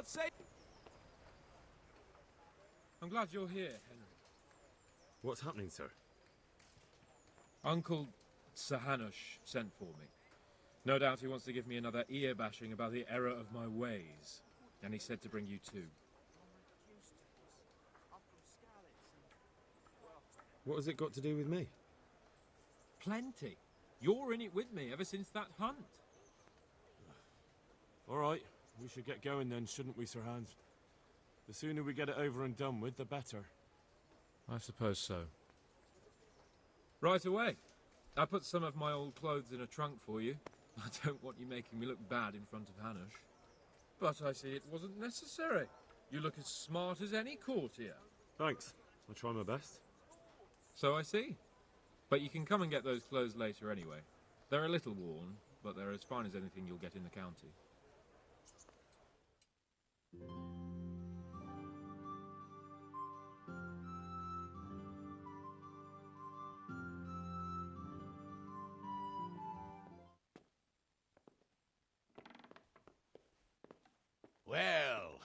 God save... I'm glad you're here, Henry. What's happening, sir? Uncle Sir Hanush sent for me. No doubt he wants to give me another ear-bashing about the error of my ways. And he said to bring you too. What has it got to do with me? Plenty. You're in it with me ever since that hunt. All right, we should get going then, shouldn't we, Sir Hans? The sooner we get it over and done with, the better. I suppose so. Right away. I put some of my old clothes in a trunk for you. I don't want you making me look bad in front of Hanush. But I see it wasn't necessary. You look as smart as any courtier. Thanks. I'll try my best. So I see. But you can come and get those clothes later anyway. They're a little worn, but they're as fine as anything you'll get in the county. Well,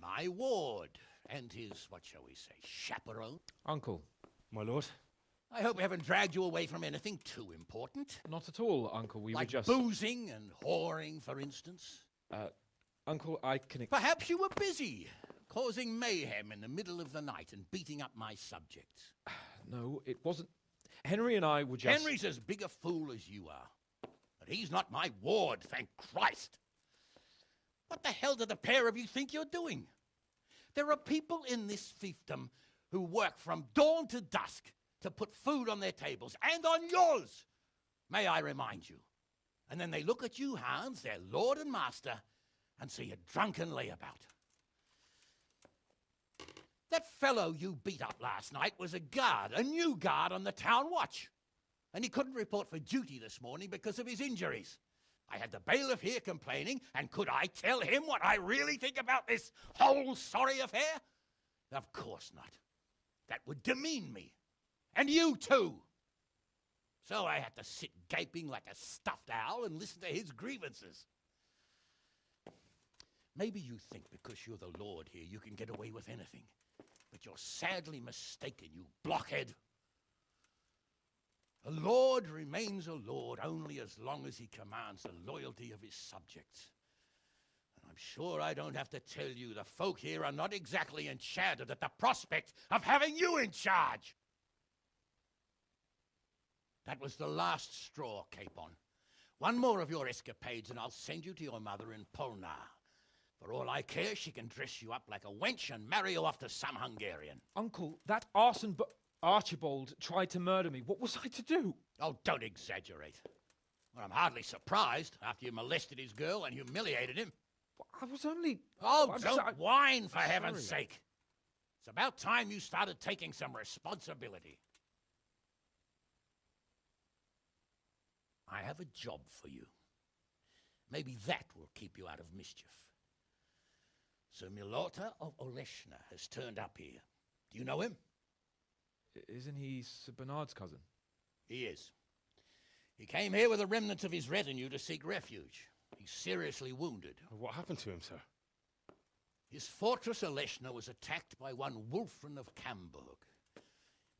my ward and his, what shall we say, chaperone. Uncle. My lord? I hope we haven't dragged you away from anything too important. Not at all, Uncle. We like were just... boozing and whoring, for instance. Uncle, I can... Perhaps you were busy, causing mayhem in the middle of the night and beating up my subjects. No, it wasn't... Henry and I were just... Henry's as big a fool as you are. But he's not my ward, thank Christ. What the hell do the pair of you think you're doing? There are people in this fiefdom who work from dawn to dusk to put food on their tables, and on yours, may I remind you. And then they look at you, Hans, their lord and master, and see a drunken layabout. That fellow you beat up last night was a guard, a new guard on the town watch. And he couldn't report for duty this morning because of his injuries. I had the bailiff here complaining, and could I tell him what I really think about this whole sorry affair? Of course not. That would demean me. And you too. So I had to sit gaping like a stuffed owl and listen to his grievances. Maybe you think because you're the lord here you can get away with anything. But you're sadly mistaken, you blockhead. A lord remains a lord only as long as he commands the loyalty of his subjects. And I'm sure I don't have to tell you the folk here are not exactly enchanted at the prospect of having you in charge. That was the last straw, Capon. One more of your escapades and I'll send you to your mother in Polnar. For all I care, she can dress you up like a wench and marry you off to some Hungarian. Uncle, that arson... Archibald tried to murder me. What was I to do? Oh, don't exaggerate. Well, I'm hardly surprised after you molested his girl and humiliated him. I was only... Oh, don't whine, for heaven's sake. It's about time you started taking some responsibility. I have a job for you. Maybe that will keep you out of mischief. Sir Milota of Oleshna has turned up here. Do you know him? Isn't he Sir Bernard's cousin? He is. He came here with the remnants of his retinue to seek refuge. He's seriously wounded. What happened to him, sir? His fortress Oleshna was attacked by one Wulfrin of Camburg.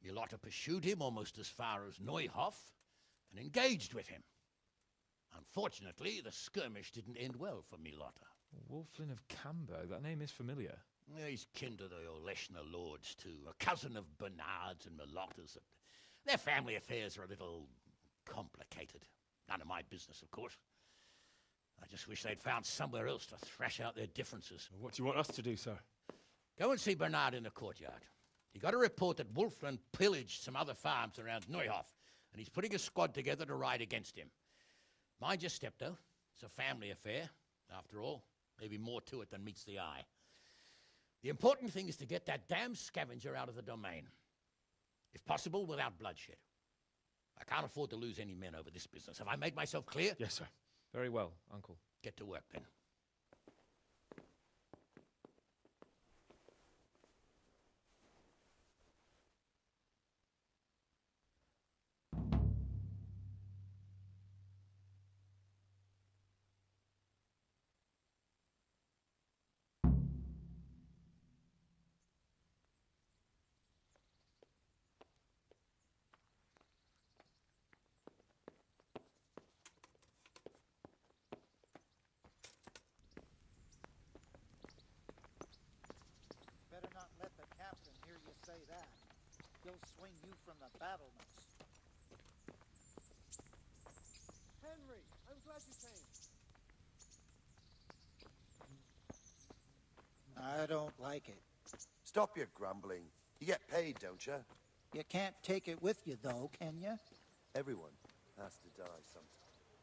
Milota pursued him almost as far as Neuhof and engaged with him. Unfortunately, the skirmish didn't end well for Milota. Wulflin of Camburg? That name is familiar. Yeah, he's kin to the Oleshna lords, too. A cousin of Bernard's and Milota's. Their family affairs are a little complicated. None of my business, of course. I just wish they'd found somewhere else to thrash out their differences. What do you want us to do, sir? Go and see Bernard in the courtyard. He got a report that Wulflin pillaged some other farms around Neuhof, and he's putting a squad together to ride against him. Mind your step, though. It's a family affair, after all. Maybe more to it than meets the eye. The important thing is to get that damn scavenger out of the domain. If possible, without bloodshed. I can't afford to lose any men over this business. Have I made myself clear? Yes, sir. Very well, Uncle. Get to work, then. say that. He'll swing you from the battlements. Henry, I'm glad you came. I don't like it. Stop your grumbling. You get paid, don't you? You can't take it with you, though, can you? Everyone has to die sometime.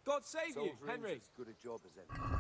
God save you, Soldiering's Henry. as good a job as any.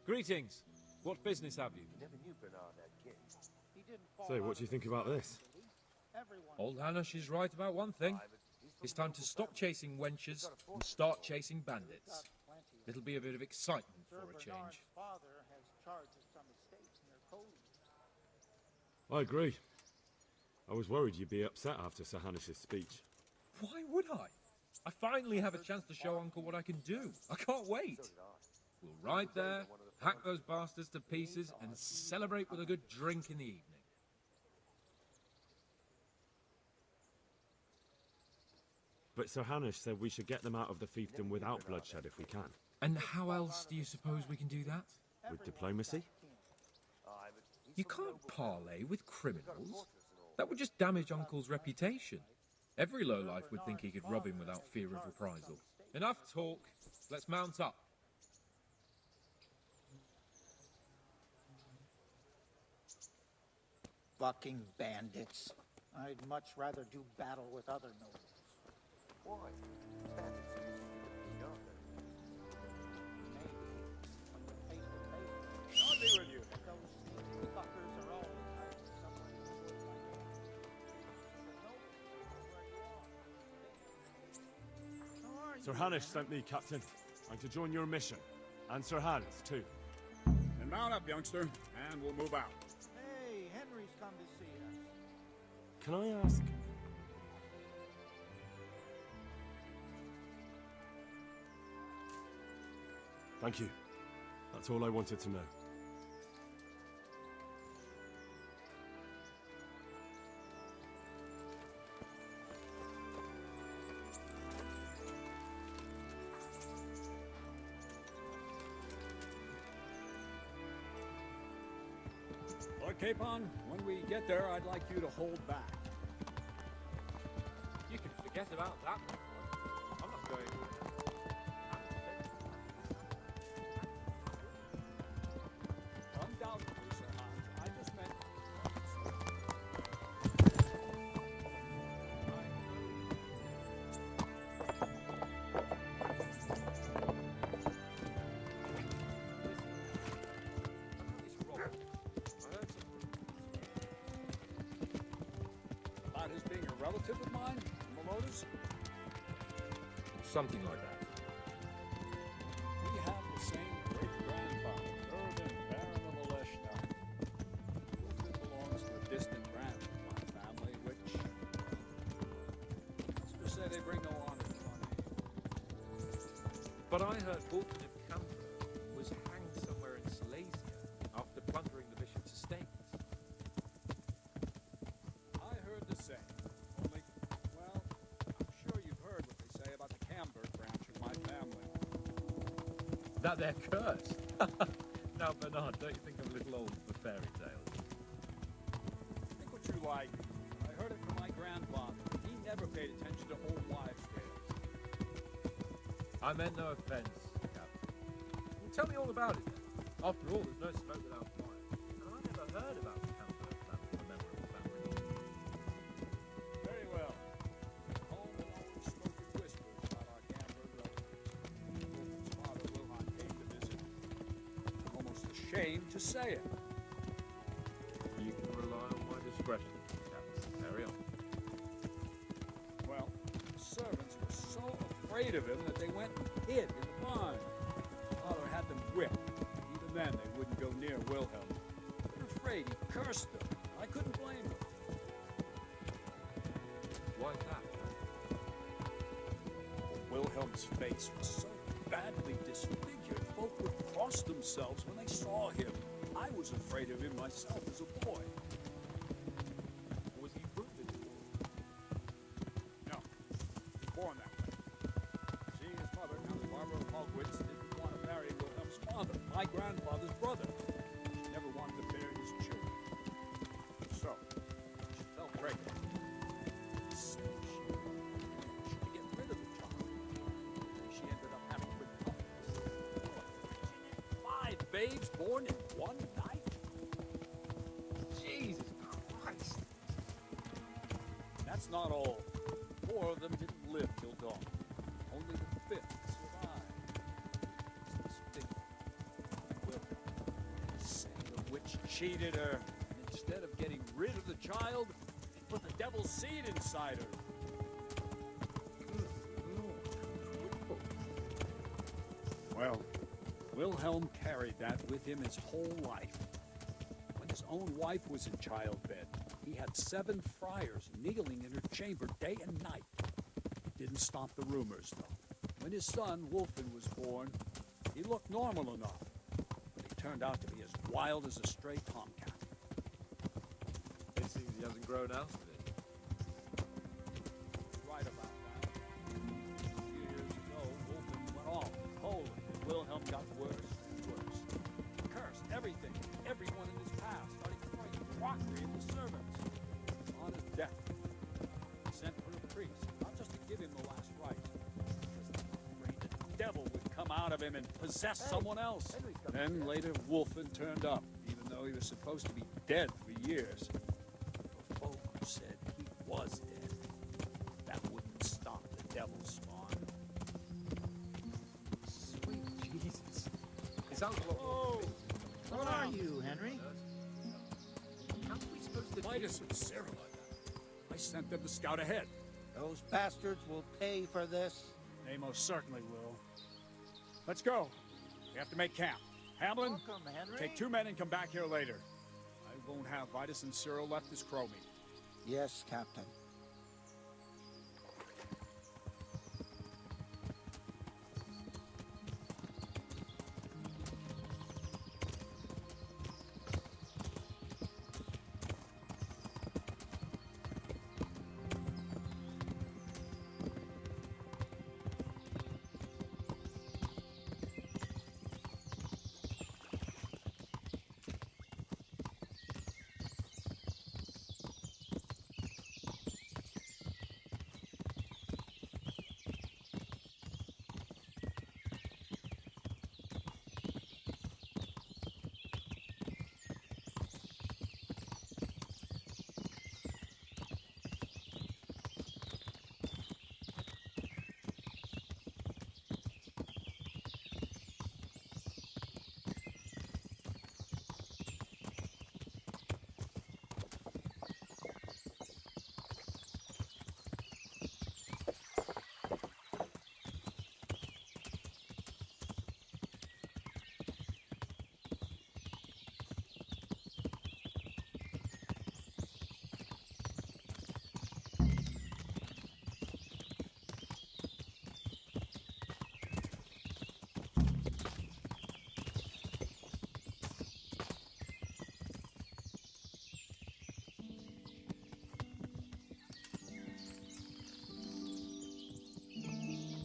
Greetings. What business have you? You never knew Bernard had kids. He didn't fall So, out what do you of think the about sky, this? did he? Everyone Old Hanush is right about one thing. It's time to stop chasing wenches and start chasing bandits. It'll be a bit of excitement Sir for a change. Bernard's father has charged of some estates near Coley. I agree. I was worried you'd be upset after Sir Hanish's speech. Why would I? I finally have a chance to show Uncle what I can do. I can't wait. We'll ride there, hack those bastards to pieces, and celebrate with a good drink in the evening. But Sir Hanish said we should get them out of the fiefdom without bloodshed if we can. And how else do you suppose we can do that? With diplomacy? You can't parley with criminals. That would just damage Uncle's reputation. Every lowlife would think he could rob him without fear of reprisal. Enough talk. Let's mount up. Fucking bandits. I'd much rather do battle with other nobles. Why? Bandits are easy to defeat, aren't they? Maybe. When you're face to face with them. I'll be with you. Those sneaky fuckers are always hiding somewhere in the woods like that. The nobles know where you are. How are you, Sir Hanish sent me, Captain. I'm to join your mission. And Sir Hans, too. Then mount up, youngster, and we'll move out. Hey, Henry's come to see us. Can I ask? Thank you. That's all I wanted to know. Lord Capon, when we get there, I'd like you to hold back. You can forget about that. I'm not going. Undoubtedly, Sir Hans. I just meant... About his being a relative of mine, Melotus? Something like that. We have the same great-grandfather, Irvin, Baron of Aleshna. Wolfen belongs to a distant branch of my family, which... let's just say they bring no honor to our name. But I heard Wolfen of Camper was hanged somewhere in Silesia after plundering the bishop's estates. I heard the same. Only, well, I'm sure you've heard what they say about the Camber branch of my family. That they're cursed. Now, Bernard, don't you think I'm a little old for fairy tales? Think what you like. I heard it from my grandfather. He never paid attention to old wives' tales. I meant no offense, Captain. Well, tell me all about it. After all, there's no smoke without fire. And I never heard about the Camper family, a member of the family. Very well. Home will always spoken whispers about our Camber relatives. Wolfen's father, Wilhelm, came to visit. I'm almost ashamed to say it. You can rely on my discretion, Captain. Carry on. Well, the servants were so afraid of him that they went and hid in the barn. Father had them whipped. Even then, they wouldn't go near Wilhelm. They were afraid he cursed them. I couldn't blame them. Why is that? Wilhelm's face was so badly disfigured, folk would cross themselves when they saw him. I was afraid of him myself as a boy. Was he wounded? No, born that way. See, his mother, Countess Barbara of Hogwitz, didn't want to marry Wilhelm's father, my grandfather's brother. She never wanted to bear his children. So, she fell pregnant. So she managed to get rid of the child. She ended up having with Hogwitz. She had 5 babes born in one night. Jesus Christ! That's not all. 4 of them didn't live till dawn. Only the 5th survived. It's this figure, Wilhelm, saying the witch cheated her, and instead of getting rid of the child, she put the devil's seed inside her. Well, Wilhelm carried that with him his whole life. When his own wife was in childbed, he had 7 friars kneeling in her chamber day and night. It didn't stop the rumors, though. When his son, Wolfen, was born, he looked normal enough, but he turned out to be as wild as a stray tomcat. It seems he hasn't grown out of it. Right about that. A few years ago, Wolfen went off to Poland, and Wilhelm got worse and worse. He cursed everything, everyone in his past, starting throwing crockery at the servants. On out of him and possessed someone else. Then later, Wolfen turned up, even though he was supposed to be dead for years. The folk said he was dead. That wouldn't stop the devil's spawn. Sweet Jesus. It sounds a lot more convincing. What are you, Henry? How are we supposed to Midas and Sarah like that. I sent them to scout ahead. Those bastards will pay for this. They most certainly will. Let's go. We have to make camp. Hamlin, Welcome, Henry. take 2 men and come back here later. I won't have Vitus and Cyril left as crow meat. Yes, Captain.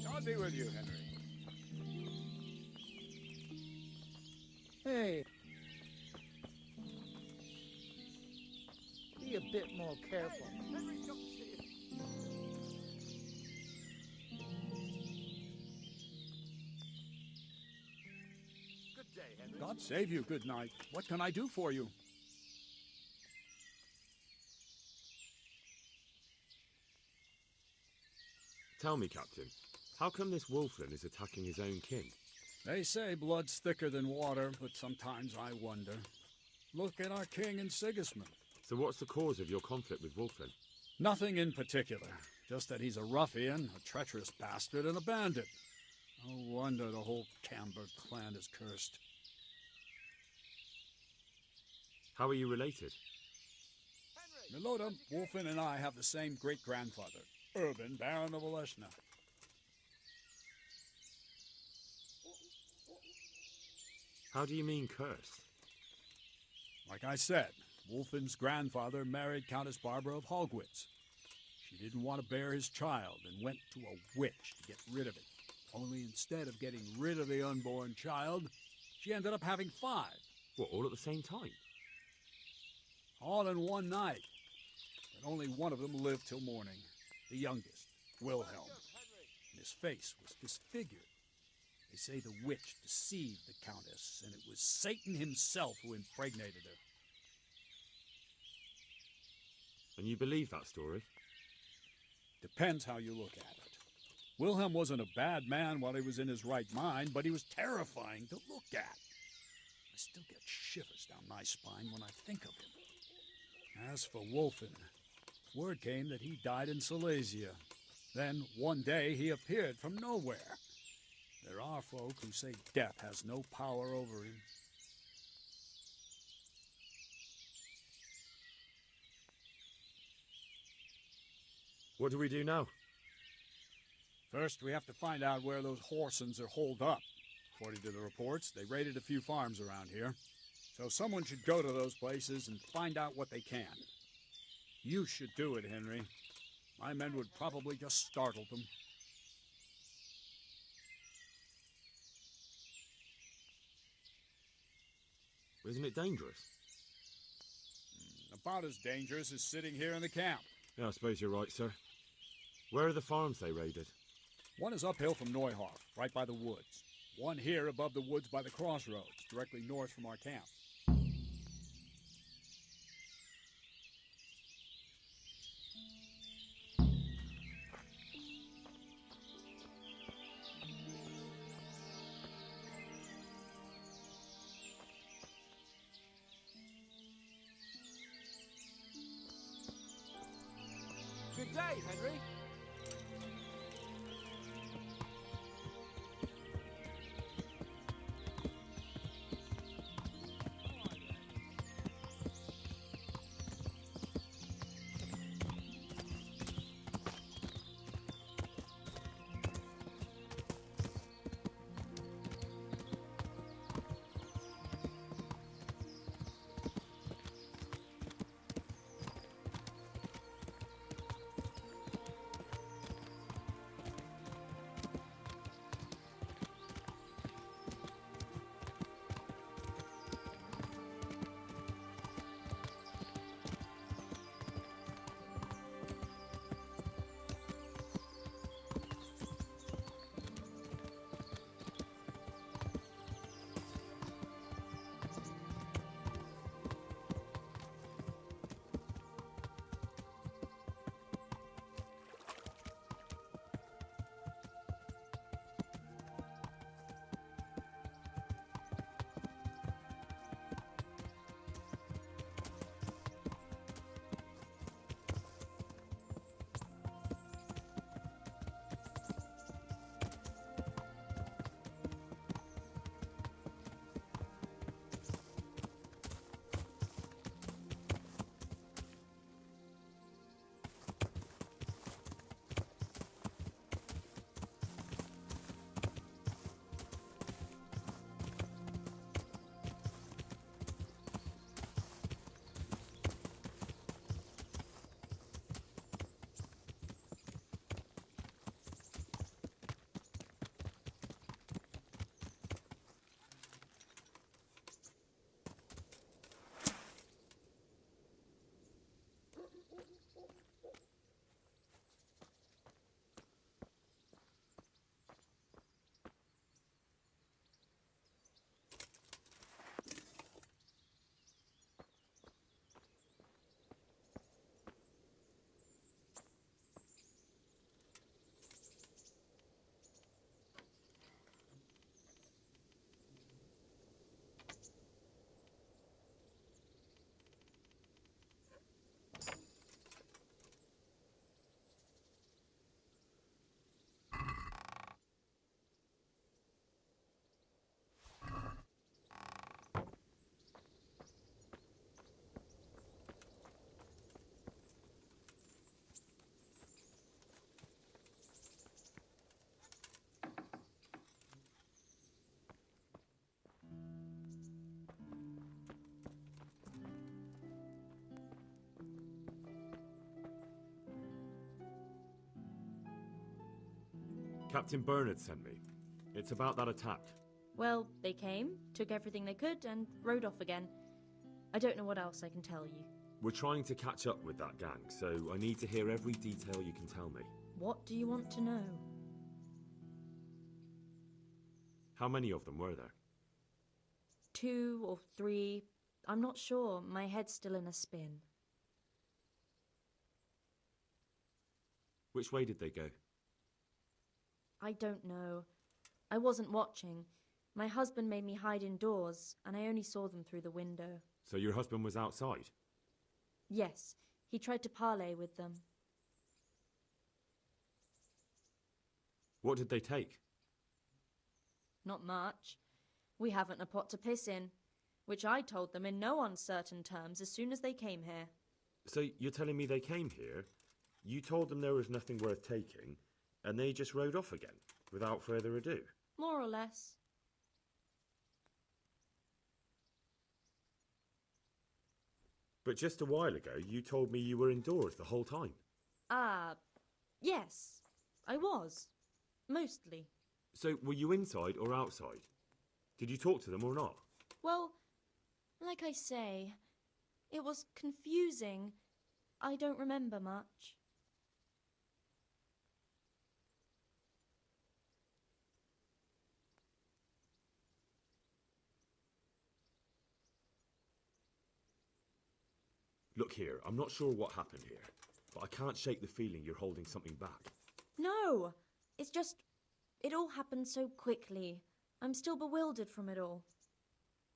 God be with you, Henry. Hey. Be a bit more careful. Henry's come to see you. Good day, Henry. God save you, good night. What can I do for you? Tell me, Captain, how come this Wolfen is attacking his own king? They say blood's thicker than water, but sometimes I wonder. Look at our king and Sigismund. So what's the cause of your conflict with Wolfen? Nothing in particular. Just that he's a ruffian, a treacherous bastard, and a bandit. No wonder the whole Camber clan is cursed. How are you related? Miloda, Wolfen, and I have the same great-grandfather, Urban, Baron of Oleshna. How do you mean cursed? Like I said, Wolfen's grandfather married Countess Barbara of Hogwitz. She didn't want to bear his child and went to a witch to get rid of it. Only instead of getting rid of the unborn child, she ended up having 5. What, all at the same time? All in one night. But only one of them lived till morning. The youngest, Wilhelm. And his face was disfigured. They say the witch deceived the Countess, and it was Satan himself who impregnated her. And you believe that story? Depends how you look at it. Wilhelm wasn't a bad man while he was in his right mind, but he was terrifying to look at. I still get shivers down my spine when I think of him. As for Wolfen, word came that he died in Silesia. Then, one day, he appeared from nowhere. There are folk who say death has no power over him. What do we do now? First, we have to find out where those Horsons are holed up. According to the reports, they raided a few farms around here. So someone should go to those places and find out what they can. You should do it, Henry. My men would probably just startle them. Isn't it dangerous? About as dangerous as sitting here in the camp. Yeah, I suppose you're right, sir. Where are the farms they raided? One is uphill from Neuhof, right by the woods. One here above the woods by the crossroads, directly north from our camp. Good day, Henry. Captain Bernard sent me. It's about that attack. Well, they came, took everything they could, and rode off again. I don't know what else I can tell you. We're trying to catch up with that gang, so I need to hear every detail you can tell me. What do you want to know? How many of them were there? 2 or 3. I'm not sure. My head's still in a spin. Which way did they go? I don't know. I wasn't watching. My husband made me hide indoors, and I only saw them through the window. So your husband was outside? Yes, he tried to parley with them. What did they take? Not much. We haven't a pot to piss in, which I told them in no uncertain terms as soon as they came here. So you're telling me they came here, you told them there was nothing worth taking, and they just rode off again, without further ado? More or less. But just a while ago, you told me you were indoors the whole time. Yes, I was. Mostly. So were you inside or outside? Did you talk to them or not? Well, like I say, it was confusing. I don't remember much. Look here, I'm not sure what happened here, but I can't shake the feeling you're holding something back. No, it's just... It all happened so quickly. I'm still bewildered from it all.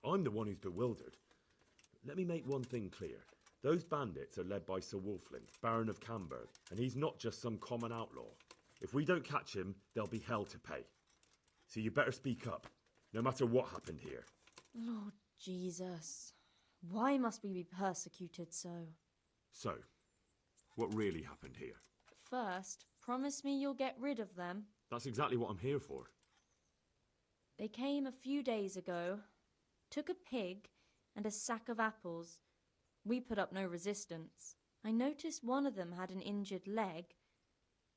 I'm the one who's bewildered. Let me make one thing clear. Those bandits are led by Sir Wolflin, Baron of Camberg, and he's not just some common outlaw. If we don't catch him, there'll be hell to pay. So you better speak up, no matter what happened here. Lord Jesus, why must we be persecuted so? So, what really happened here? First, promise me you'll get rid of them. That's exactly what I'm here for. They came a few days ago, took a pig and a sack of apples. We put up no resistance. I noticed one of them had an injured leg,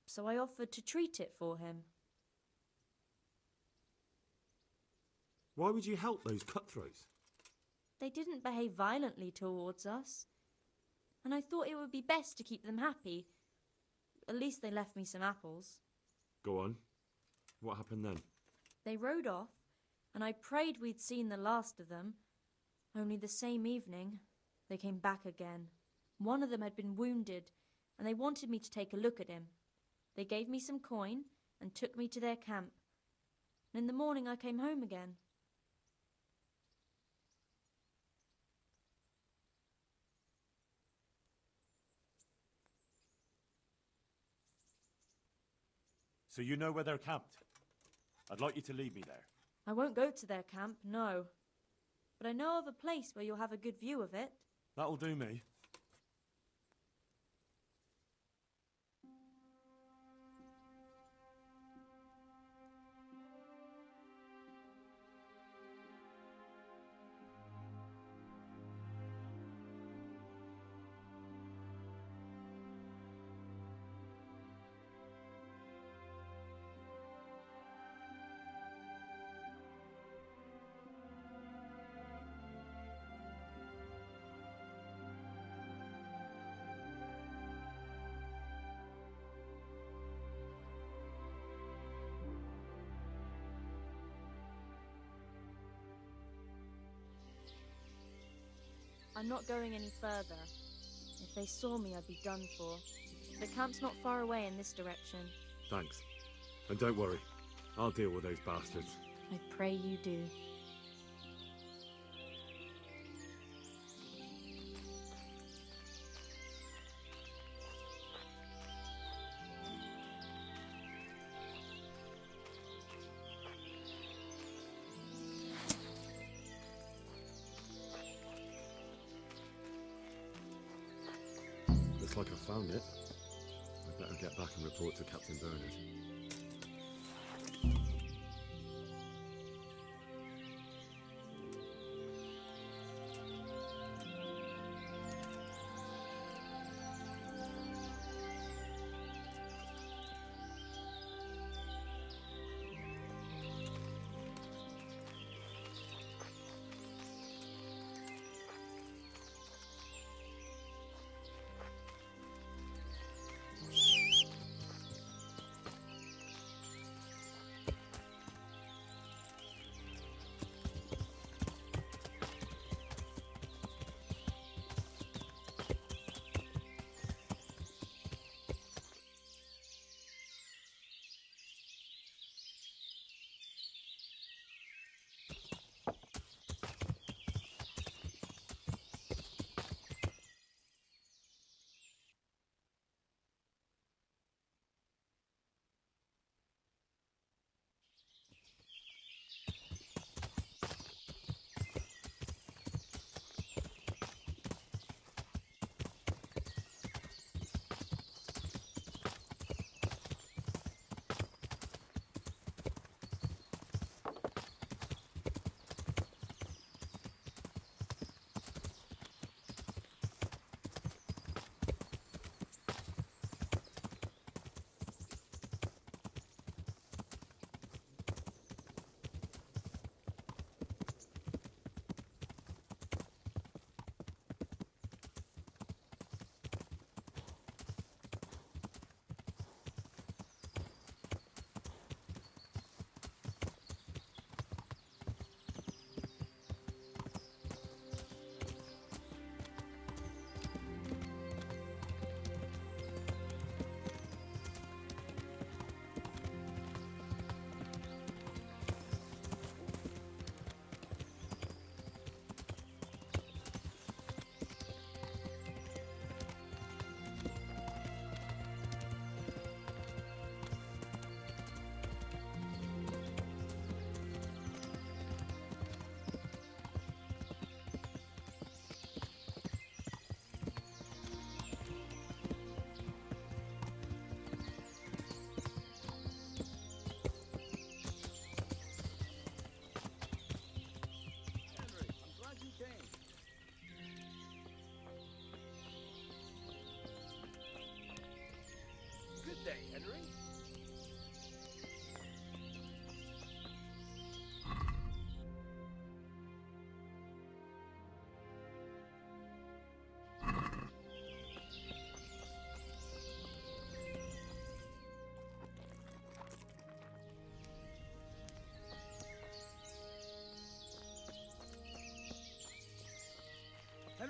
so I offered to treat it for him. Why would you help those cutthroats? They didn't behave violently towards us, and I thought it would be best to keep them happy. At least they left me some apples. Go on. What happened then? They rode off, and I prayed we'd seen the last of them. Only the same evening, they came back again. One of them had been wounded, and they wanted me to take a look at him. They gave me some coin and took me to their camp. And in the morning I came home again. So you know where they're camped? I'd like you to lead me there. I won't go to their camp, no. But I know of a place where you'll have a good view of it. That'll do me. I'm not going any further. If they saw me, I'd be done for. The camp's not far away in this direction. Thanks. And don't worry, I'll deal with those bastards. I pray you do. Looks like I found it. I'd better get back and report to Captain Bernard.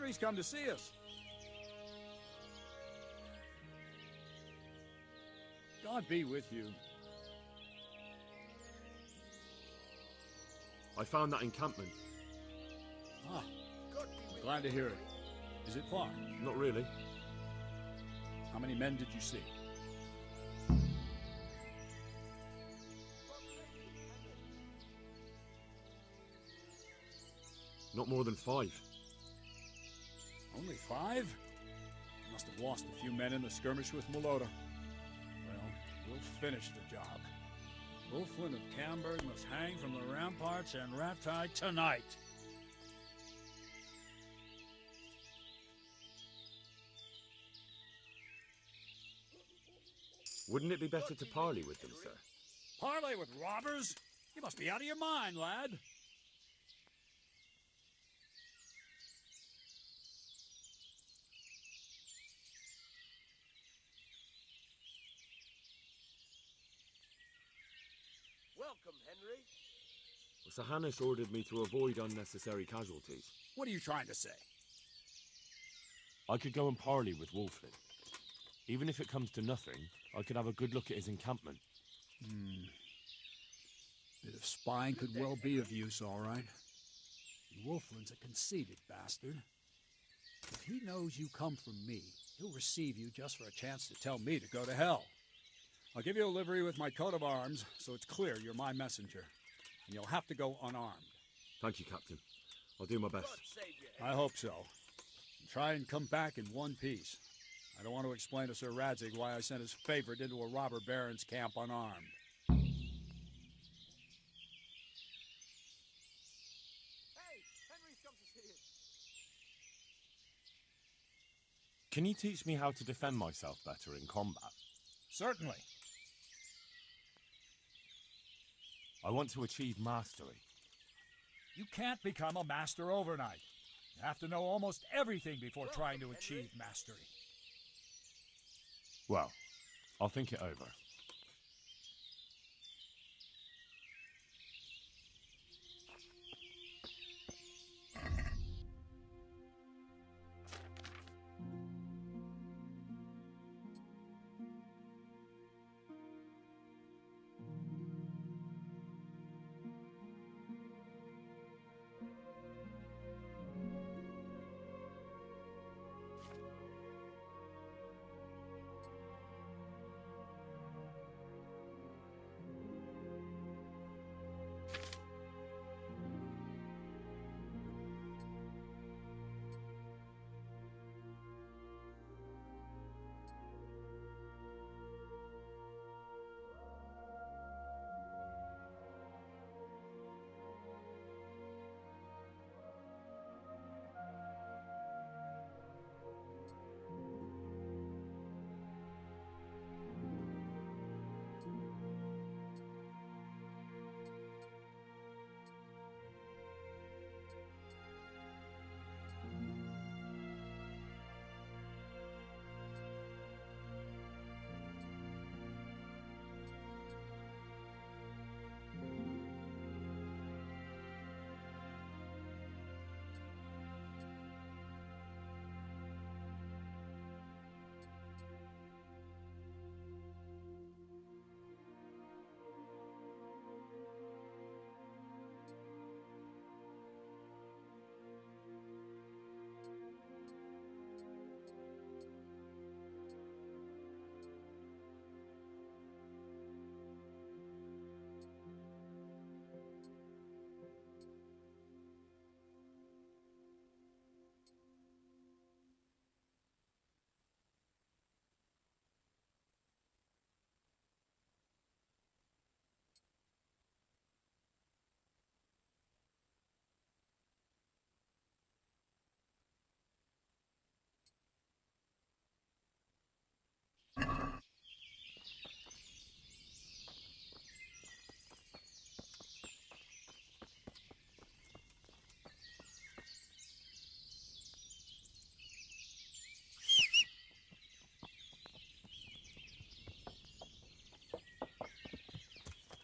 Henry's come to see us. God be with you. I found that encampment. Ah, glad to hear it. Is it far? Not really. How many men did you see? Not more than 5. Only 5? Must have lost a few men in the skirmish with Melota. Well, we'll finish the job. Wulflin of Camberg must hang from the ramparts and Rattay tonight. Wouldn't it be better to parley with them, sir? Parley with robbers? You must be out of your mind, lad. Welcome, Henry. Sir Hanush ordered me to avoid unnecessary casualties. What are you trying to say? I could go and parley with Wulflin. Even if it comes to nothing, I could have a good look at his encampment. Bit of spying could well be of use, all right. Wulflin's a conceited bastard. If he knows you come from me, he'll receive you just for a chance to tell me to go to hell. I'll give you a livery with my coat of arms, so it's clear you're my messenger. And you'll have to go unarmed. Thank you, Captain. I'll do my best. I hope so. And try and come back in one piece. I don't want to explain to Sir Radzig why I sent his favorite into a robber baron's camp unarmed. Hey, Henry's come to see you. Can you teach me how to defend myself better in combat? Certainly. I want to achieve mastery. You can't become a master overnight. You have to know almost everything before trying to achieve mastery. Well, I'll think it over.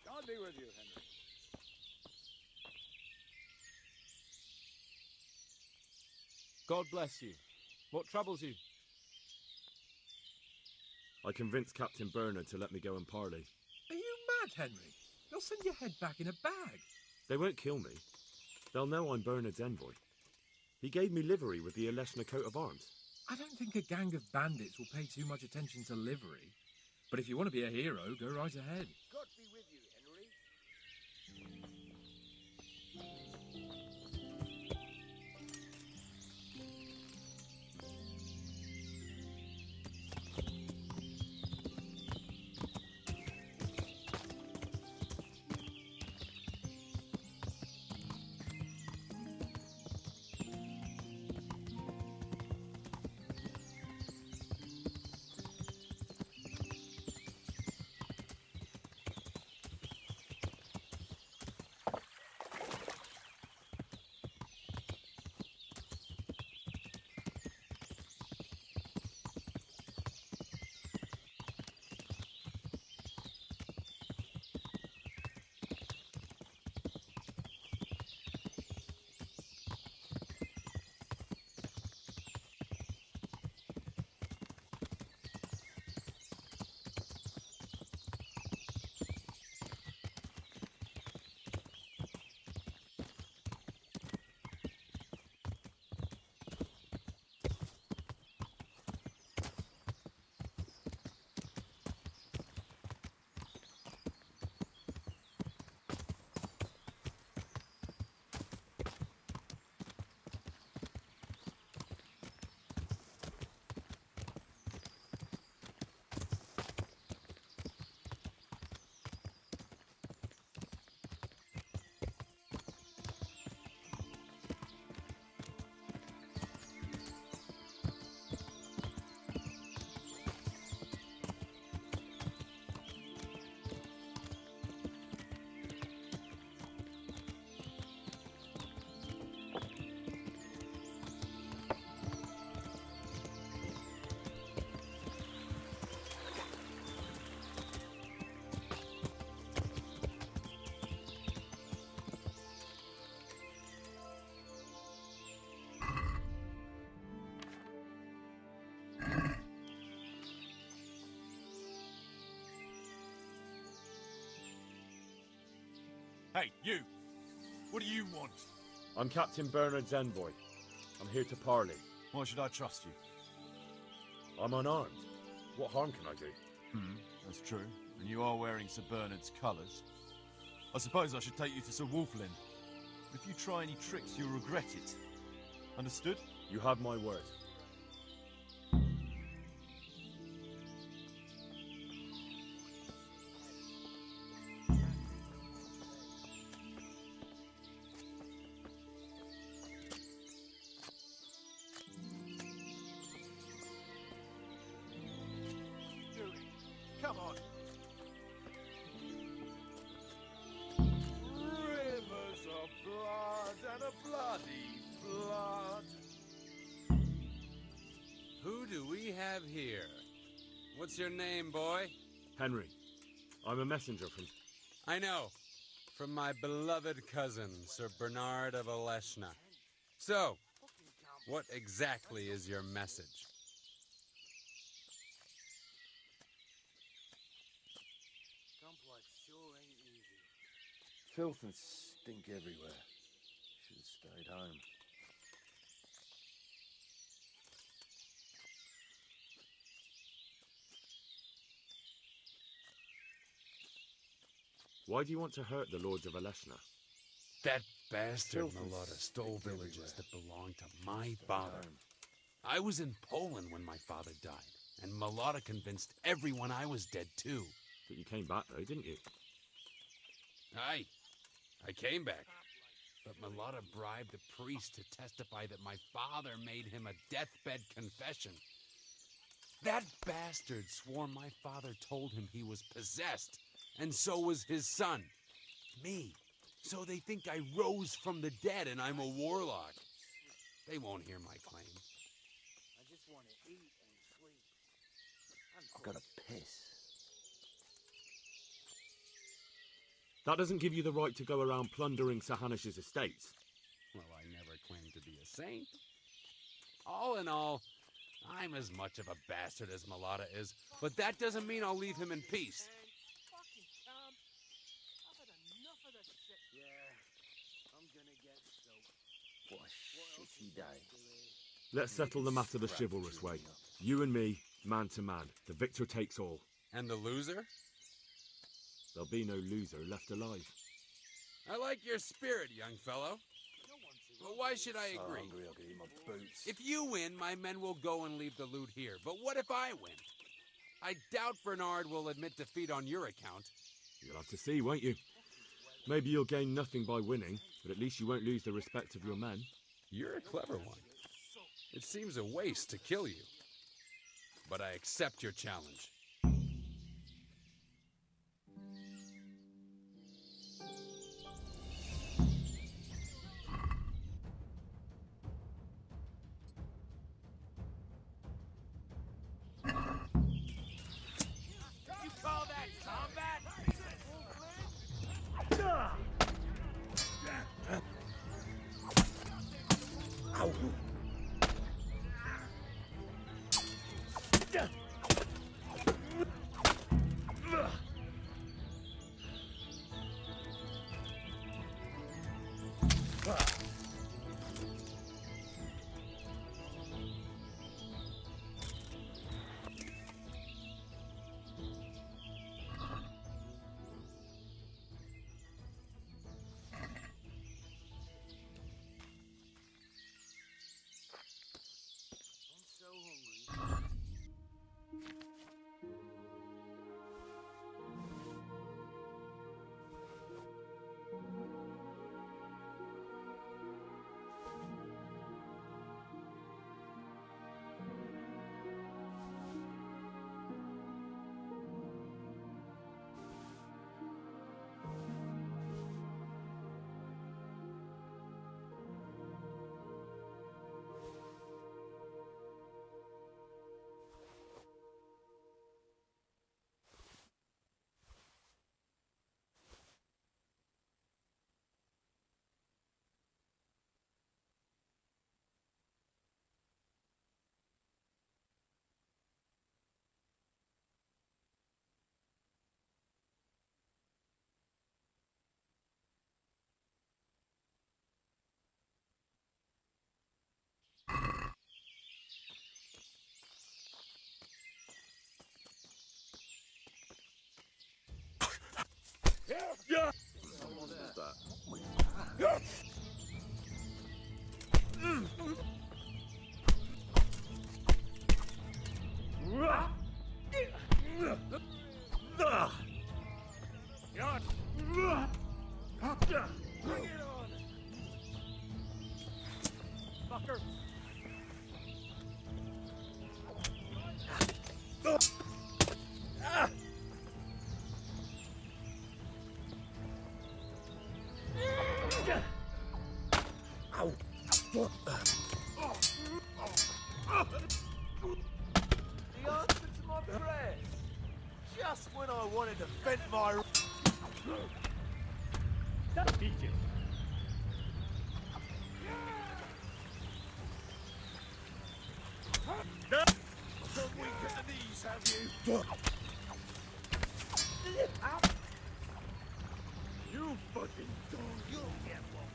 God be with you, Henry. God bless you. What troubles you? I convinced Captain Bernard to let me go and parley. Are you mad, Henry? They'll send your head back in a bag. They won't kill me. They'll know I'm Bernard's envoy. He gave me livery with the Eleshna coat of arms. I don't think a gang of bandits will pay too much attention to livery. But if you want to be a hero, go right ahead. God be with you, Henry. Hey, you! What do you want? I'm Captain Bernard's envoy. I'm here to parley. Why should I trust you? I'm unarmed. What harm can I do? That's true. And you are wearing Sir Bernard's colours. I suppose I should take you to Sir Wolflin. If you try any tricks, you'll regret it. Understood? You have my word. Come on. Rivers of blood and a bloody flood. Who do we have here? What's your name, boy? Henry. I'm a messenger from... I know. From my beloved cousin, Sir Bernard of Eleshna. So, what exactly is your message? Filth and stink everywhere. Should have stayed home. Why do you want to hurt the lords of Eleshna? That bastard Filth and Malotta stole stink villages everywhere. that belonged to my father. I was in Poland when my father died, and Malotta convinced everyone I was dead too. But you came back though, didn't you? Aye, I came back. But Malotta bribed a priest to testify that my father made him a deathbed confession. That bastard swore my father told him he was possessed, and so was his son, me. So they think I rose from the dead and I'm a warlock. They won't hear my claim. I just want to eat and sleep. I've got to piss. That doesn't give you the right to go around plundering Sir Hanish's estates. Well, I never claimed to be a saint. All in all, I'm as much of a bastard as Mulata is, but that doesn't mean I'll leave him in peace. Fucking calm. I've had enough of this shit. Yeah, I'm gonna get soaked. What a shitty day. Let's settle the matter the chivalrous way. You and me, man to man. The victor takes all. And the loser? There'll be no loser left alive. I like your spirit, young fellow. But why should I agree? Hungry, I'll get you my boots. If you win, my men will go and leave the loot here. But what if I win? I doubt Bernard will admit defeat on your account. You'll have to see, won't you? Maybe you'll gain nothing by winning, but at least you won't lose the respect of your men. You're a clever one. It seems a waste to kill you. But I accept your challenge. You call that combat? So hungry. Bring it on! Fucker! The answer to my prayers. Just when I wanted to vent my... Some weak at the knees, have you? You fucking dog. You'll get one.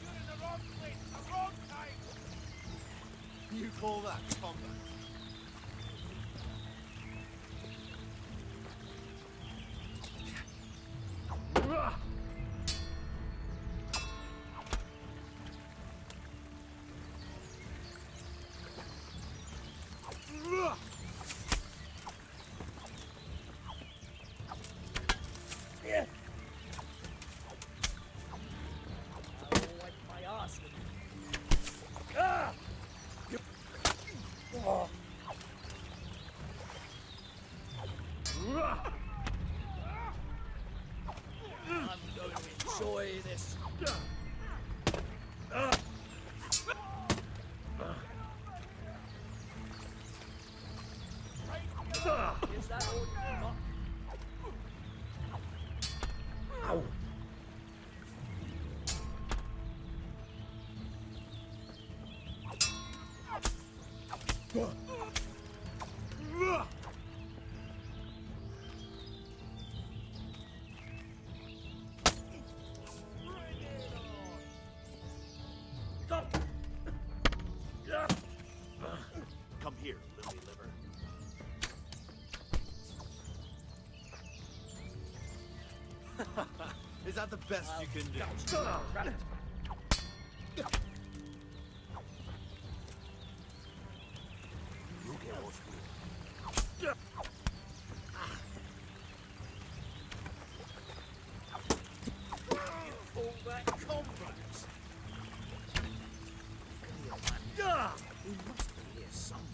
You're in the wrong place, the wrong time! You call that combat? I'll wipe my ass with you. Is that all you got? Ow! Come here, lily liver. Is that the best you can do? Look at what's here. All that combat. He must be here somewhere.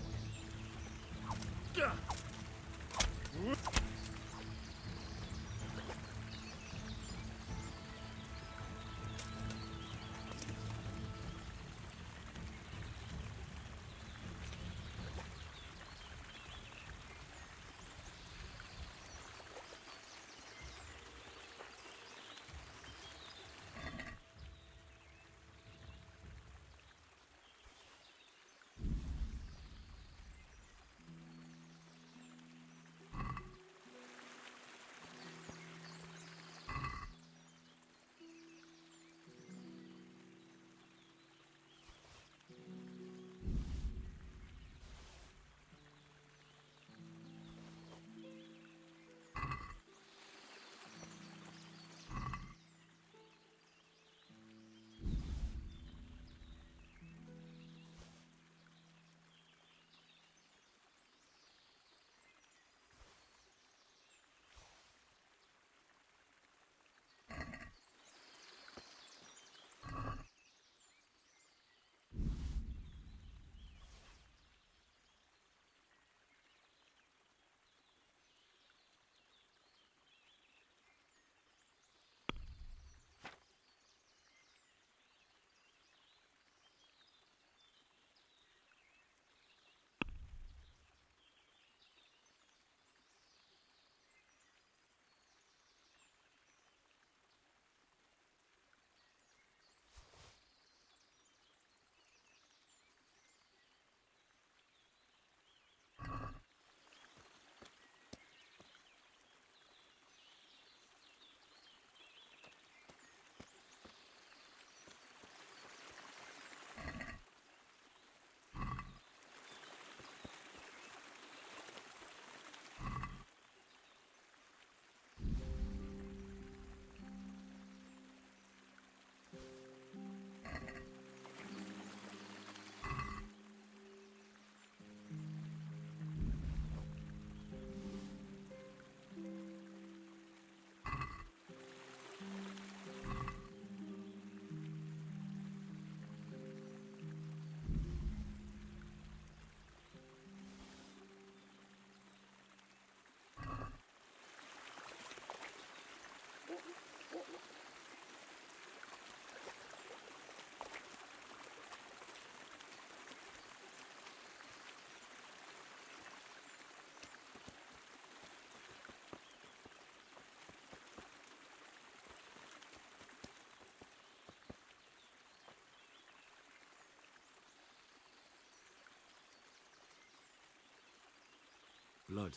Blood.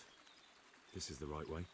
This is the right way.